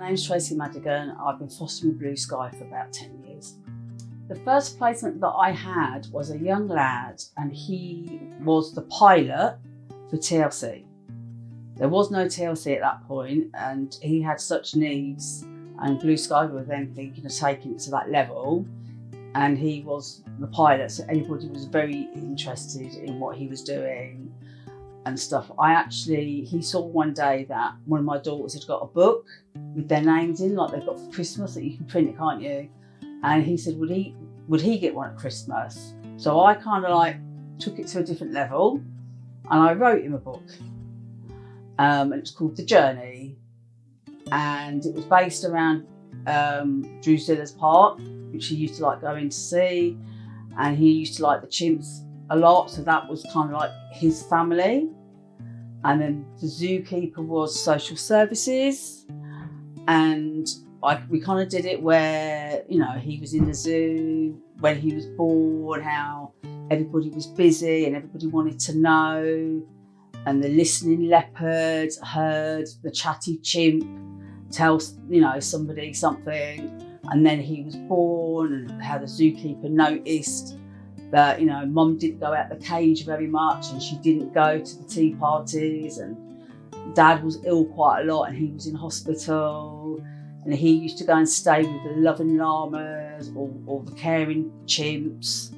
name's Tracey Madigan. I've been fostering Blue Sky for about 10 years. The first placement that I had was a young lad, and he was the pilot for TLC. There was no TLC at that point, and he had such needs, and Blue Sky were then thinking of taking it to that level, and he was the pilot, so everybody was very interested in what he was doing and stuff. He saw one day that one of my daughters had got a book with their names in, like they've got for Christmas, that you can print it, can't you? And he said, would he get one at Christmas? So I kind of like took it to a different level, and I wrote him a book. And it was called The Journey, and it was based around Drusilla's Park, which he used to like going to see, and he used to like the chimps a lot, so that was kind of like his family. And then the zookeeper was social services, and we kind of did it where, you know, he was in the zoo when he was born, how everybody was busy and everybody wanted to know, and the listening leopard heard the chatty chimp tell, you know, somebody something, and then he was born, and how the zookeeper noticed that, you know, mum didn't go out the cage very much, and she didn't go to the tea parties, and dad was ill quite a lot and he was in hospital, and he used to go and stay with the loving llamas or the caring chimps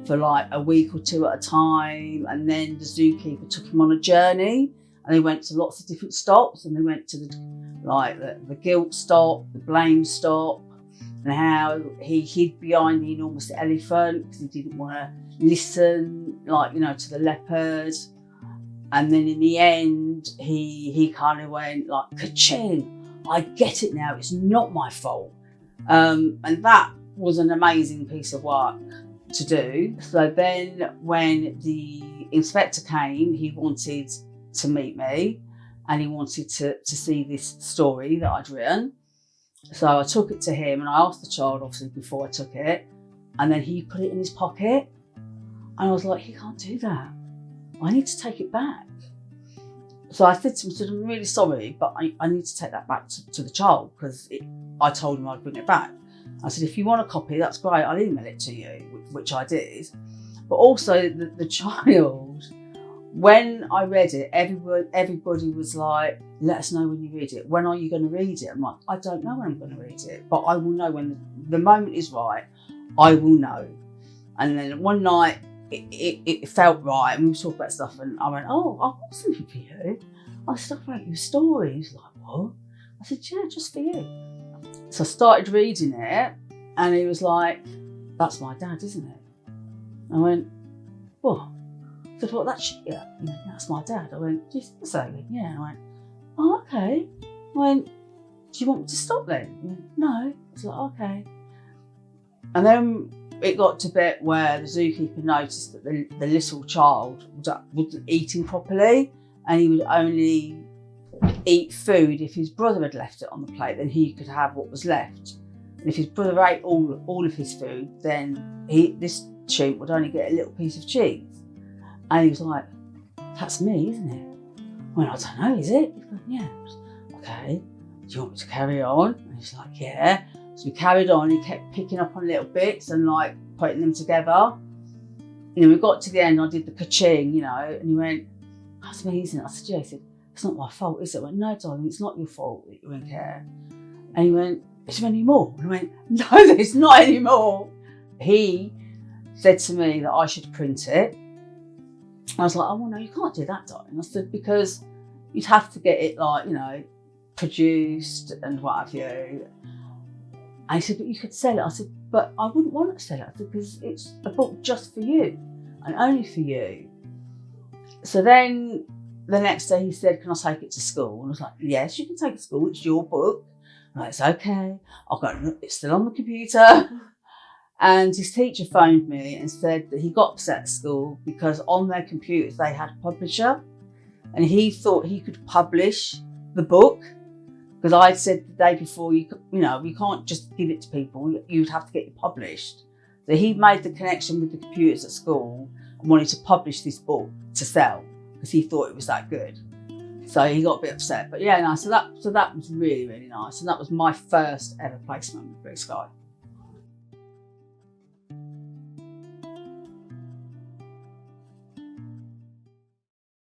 for like a week or two at a time. And then the zookeeper took him on a journey, and they went to lots of different stops, and they went to the guilt stop, the blame stop, and how he hid behind the enormous elephant because he didn't want to listen, like, you know, to the leopard. And then in the end, he kind of went like, ka-ching, I get it now, it's not my fault. And that was an amazing piece of work to do. So then when the inspector came, he wanted to meet me, and he wanted to see this story that I'd written. So I took it to him, and I asked the child, obviously, before I took it, and then he put it in his pocket. And I was like, he can't do that. I need to take it back. So I said to him, I'm really sorry, but I need to take that back to the child, because I told him I'd bring it back. I said, if you want a copy, that's great, I'll email it to you, which I did. But also the child, when I read it, everybody was like, let us know when you read it. When are you going to read it? I'm like, I don't know when I'm going to read it, but I will know when the moment is right. I will know. And then one night, it felt right, and we were talking about stuff, and I went, oh, I've got something for you. I said, I wrote you a story. He was like, what? I said, yeah, just for you. So I started reading it, and he was like, that's my dad, isn't it? I went, what? I said, what, that's you? Yeah, that's my dad. I went, do you think so? Yeah. I went, oh, okay. I went, do you want me to stop then? He went, no. I was like, okay. And then it got to a bit where the zookeeper noticed that the little child wasn't eating properly, and he would only eat food if his brother had left it on the plate, then he could have what was left. And if his brother ate all of his food, then this chimp would only get a little piece of cheese. And he was like, that's me, isn't it? I went, I don't know, is it? He went, yeah. Okay, do you want me to carry on? And he's like, yeah. So we carried on. He kept picking up on little bits and like putting them together. And then we got to the end, I did the ka-ching, you know, and he went, that's me, isn't it? I said, yeah. He said, it's not my fault, is it? I went, no, darling, it's not your fault that you won't care. And he went, is there any more? And I went, no, there's not any more. He said to me that I should print it. I was like, oh, well, no, you can't do that, darling. I said, because you'd have to get it, like, you know, produced and what have you. And he said, but you could sell it. I said, but I wouldn't want to sell it. I said, because it's a book just for you and only for you. So then the next day he said, can I take it to school? And I was like, yes, you can take it to school. It's your book. And I said, okay. It's still on the computer. And his teacher phoned me and said that he got upset at school because on their computers they had a publisher, and he thought he could publish the book, because I'd said the day before, you can't just give it to people, you'd have to get it published. So he made the connection with the computers at school and wanted to publish this book to sell because he thought it was that good. So he got a bit upset. But yeah, no, so that was really, really nice. And that was my first ever placement with Blue Sky.